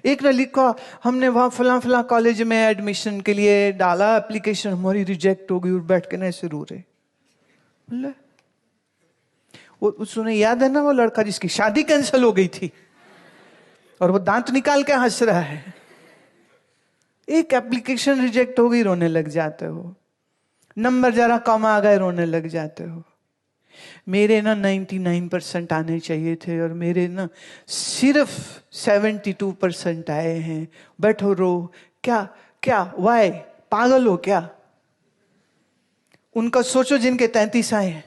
एक ने लिखा, हमने वहां फला फला कॉलेज में एडमिशन के लिए डाला एप्लीकेशन, हमारी रिजेक्ट हो गई, और बैठ के नहीं रो रहे। बोले वो उसने याद है ना वो लड़का जिसकी शादी कैंसिल हो गई थी और वो दांत निकाल के हंस रहा है। एक एप्लीकेशन रिजेक्ट हो गई, रोने लग जाते हो। नंबर जरा कम आ गए, रोने लग जाते हो। मेरे ना 99% आने चाहिए थे और मेरे ना सिर्फ 72% आए हैं। बैठो रो, क्या क्या वाई, पागल हो क्या? उनका सोचो जिनके 33 आए हैं।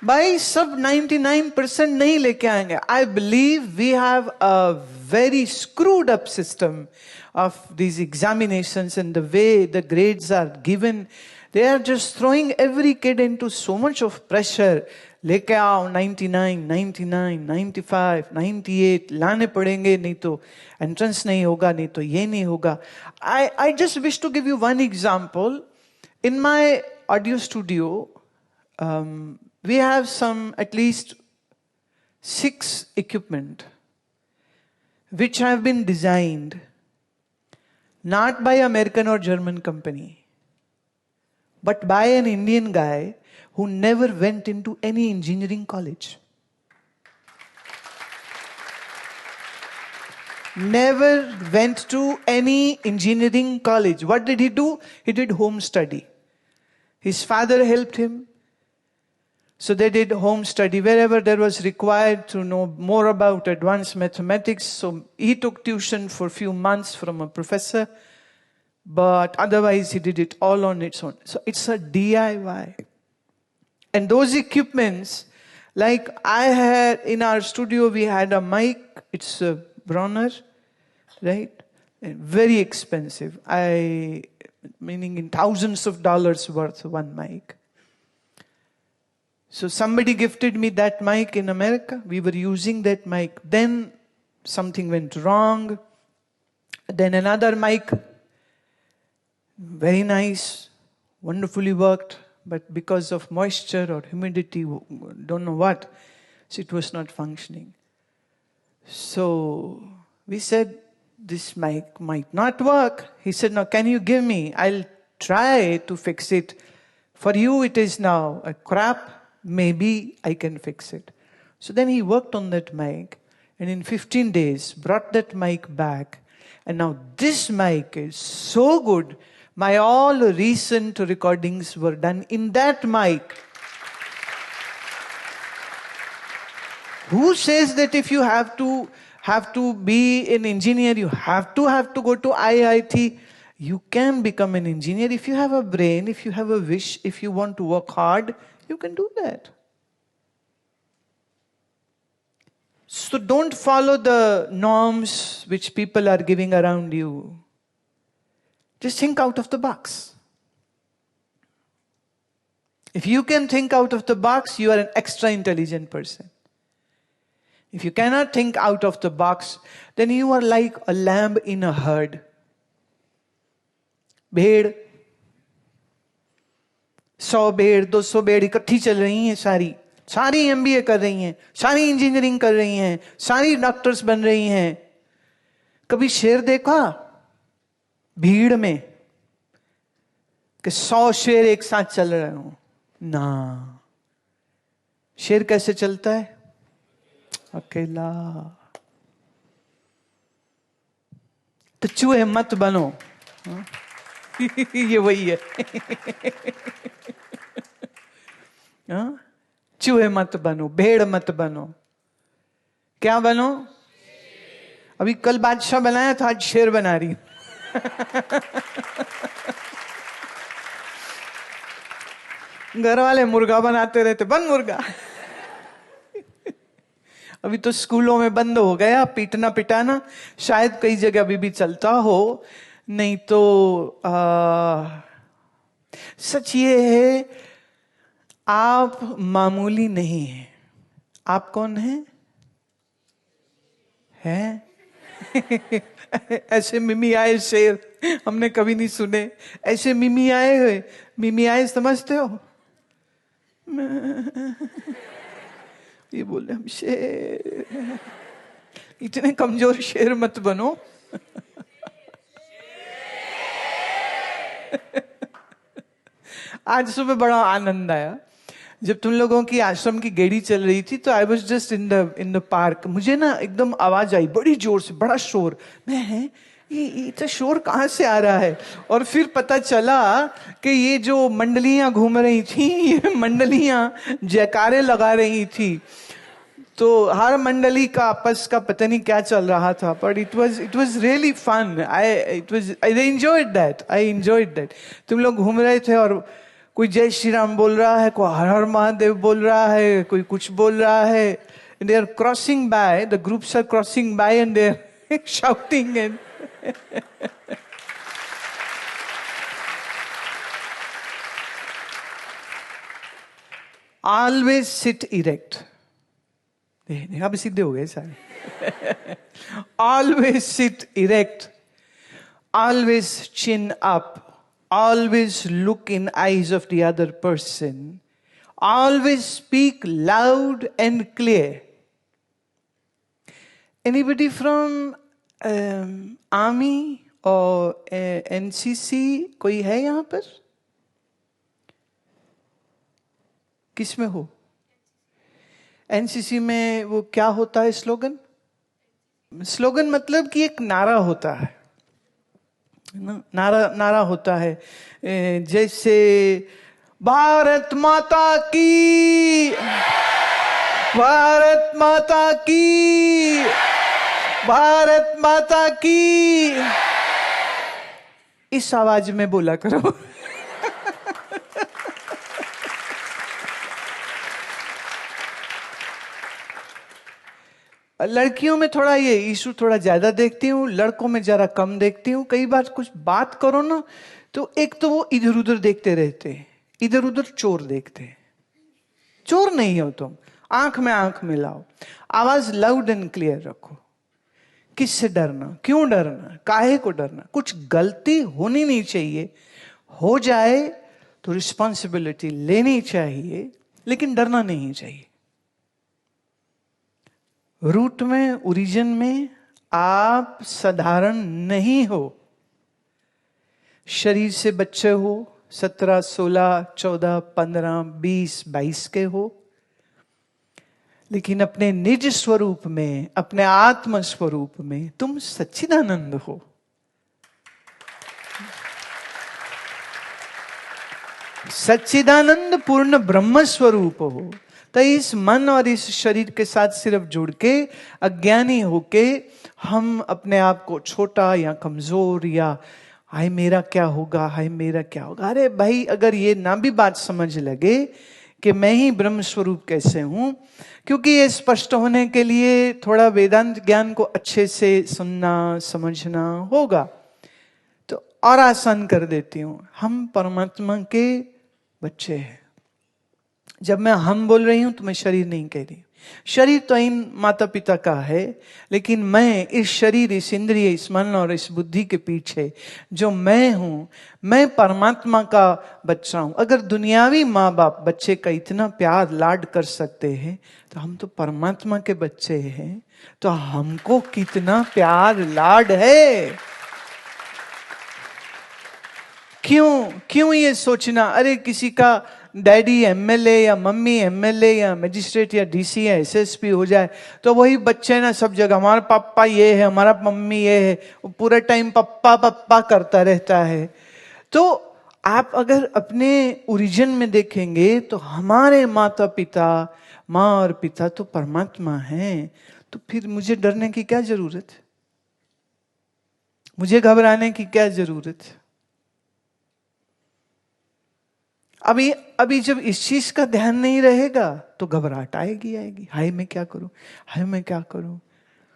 भाई सब 99% नहीं लेके आएंगे। I believe we have a very screwed up system of these examinations and the way the grades are given. They are just throwing every kid into so much of pressure. लेके आओ 99, 99, 95, 98 लाने पड़ेंगे, नहीं तो एंट्रेंस नहीं होगा, नहीं तो ये नहीं होगा। I just wish to give you one example. In my audio studio, we have some at least 6 equipment which have been designed not by American or German company, but by an Indian guy who never went into any engineering college. Never went to any engineering college. What did he do? He did home study. His father helped him. So they did home study wherever there was required to know more about advanced mathematics. So he took tuition for a few months from a professor. But otherwise he did it all on its own. So it's a DIY. And those equipments, like I had in our studio, we had a mic. It's a Bronner, right? And very expensive. Meaning in thousands of dollars worth one mic. So somebody gifted me that mic in America. We were using that mic. Then something went wrong. Then another mic, very nice, wonderfully worked, but because of moisture or humidity, don't know what, so it was not functioning. So we said, this mic might not work. He said, no, can you give me? I'll try to fix it. For you it is now a crap, maybe I can fix it. So then he worked on that mic, and in 15 days brought that mic back, and now this mic is so good. My all recent recordings were done in that mic. Who says that if you have to be an engineer, you have to go to IIT? You can become an engineer if you have a brain, if you have a wish, if you want to work hard, you can do that. So don't follow the norms which people are giving around you. Just think out of the box. If you can think out of the box, you are an extra intelligent person. If you cannot think out of the box, then you are like a lamb in a herd. भेड़, 100 भेड़, 200 भेड़ इकट्ठी चल रही हैं, सारी MBA कर रही हैं, सारी इंजीनियरिंग कर रही हैं, सारी डॉक्टर्स बन रही हैं। कभी शेर देखा भीड़ में कि 100 शेर एक साथ चल रहे हो? ना। शेर कैसे चलता है? अकेला। तो चूहे मत बनो। ये वही है। चूहे मत बनो, भेड़ मत बनो। क्या बनो? अभी कल बादशाह बनाया था, आज शेर बना रही। घर वाले मुर्गा बनाते रहते, बन मुर्गा। अभी तो स्कूलों में बंद हो गया पीटना पिटाना, शायद कई जगह अभी भी चलता हो, नहीं तो सच ये है, आप मामूली नहीं हैं। आप कौन हैं? ऐसे मिमी आए शेर हमने कभी नहीं सुने। ऐसे मिमी आए समझते हो? ये बोले हम शेर, इतने कमजोर शेर मत बनो। आज सुबह बड़ा आनंद आया जब तुम लोगों की आश्रम की गेड़ी चल रही थी, तो I was just in the park. मुझे ना एकदम आवाज आई बड़ी जोर से, बड़ा शोर। मैं ये तो शोर कहाँ से आ रहा है? और फिर पता चला कि ये जो मंडलियां घूम रही थी, ये मंडलियां जयकारे लगा रही थी। तो हर मंडली का आपस का पता नहीं क्या चल रहा था, but it was really fun. I enjoyed that. तुम लोग घूम रहे थे और कोई जय श्री राम बोल रहा है, कोई हर हर महादेव बोल रहा है, कोई कुछ बोल रहा है। They are crossing by, the groups are crossing by and they are shouting and always sit erect. अब सीधे हो गए सारे। Always sit erect, always chin up, always look in eyes of the other person, always speak loud and clear. Anybody from army or NCC कोई है यहाँ पर? किस में हो? NCC में वो क्या होता है स्लोगन? स्लोगन मतलब कि एक नारा होता है, नारा होता है, जैसे भारत माता की, भारत माता की, भारत माता की। इस आवाज में बोला करो। लड़कियों में थोड़ा ये इशू थोड़ा ज्यादा देखती हूँ, लड़कों में जरा कम देखती हूँ। कई बार कुछ बात करो ना, तो एक तो वो इधर उधर देखते रहते, इधर उधर चोर देखते। चोर नहीं हो तुम, आंख में आंख मिलाओ, आवाज लाउड एंड क्लियर रखो। किससे डरना, क्यों डरना, काहे को डरना? कुछ गलती होनी नहीं चाहिए, हो जाए तो रिस्पॉन्सिबिलिटी लेनी चाहिए, लेकिन डरना नहीं चाहिए। रूट में, ओरिजिन में आप साधारण नहीं हो। शरीर से बच्चे हो, 17, 16, 14, 15, 20, 22 के हो, लेकिन अपने निज स्वरूप में, अपने आत्म स्वरूप में तुम सच्चिदानंद हो। सच्चिदानंद पूर्ण ब्रह्म स्वरूप हो। तो इस मन और इस शरीर के साथ सिर्फ जुड़ के, अज्ञानी होके हम अपने आप को छोटा या कमजोर, या हाय मेरा क्या होगा, हाय मेरा क्या होगा। अरे भाई, अगर ये ना भी बात समझ लगे कि मैं ही ब्रह्म स्वरूप कैसे हूं, क्योंकि ये स्पष्ट होने के लिए थोड़ा वेदांत ज्ञान को अच्छे से सुनना समझना होगा, तो और आसान कर देती हूं। हम परमात्मा के बच्चे हैं। जब मैं हम बोल रही हूं तो मैं शरीर नहीं कह रही। शरीर तो इन माता पिता का है, लेकिन मैं इस शरीर, इस इंद्रिय, इस मन और इस बुद्धि के पीछे जो मैं हूं, मैं परमात्मा का बच्चा हूं। अगर दुनियावी माँ बाप बच्चे का इतना प्यार लाड कर सकते हैं, तो हम तो परमात्मा के बच्चे हैं, तो हमको कितना प्यार लाड है। क्यों ये सोचना, अरे किसी का डैडी एमएलए या मम्मी एमएलए या मजिस्ट्रेट या डीसी या एसएसपी हो जाए तो वही बच्चे ना सब जगह हमारा पापा ये है, हमारा मम्मी ये है, वो पूरा टाइम पप्पा पप्पा करता रहता है। तो आप अगर अपने ओरिजिन में देखेंगे तो हमारे माता पिता, माँ और पिता तो परमात्मा हैं। तो फिर मुझे डरने की क्या जरूरत है? मुझे घबराने की क्या जरूरत है? अभी जब इस चीज का ध्यान नहीं रहेगा तो घबराहट आएगी। हाय मैं क्या करूं, हाय मैं क्या करूं।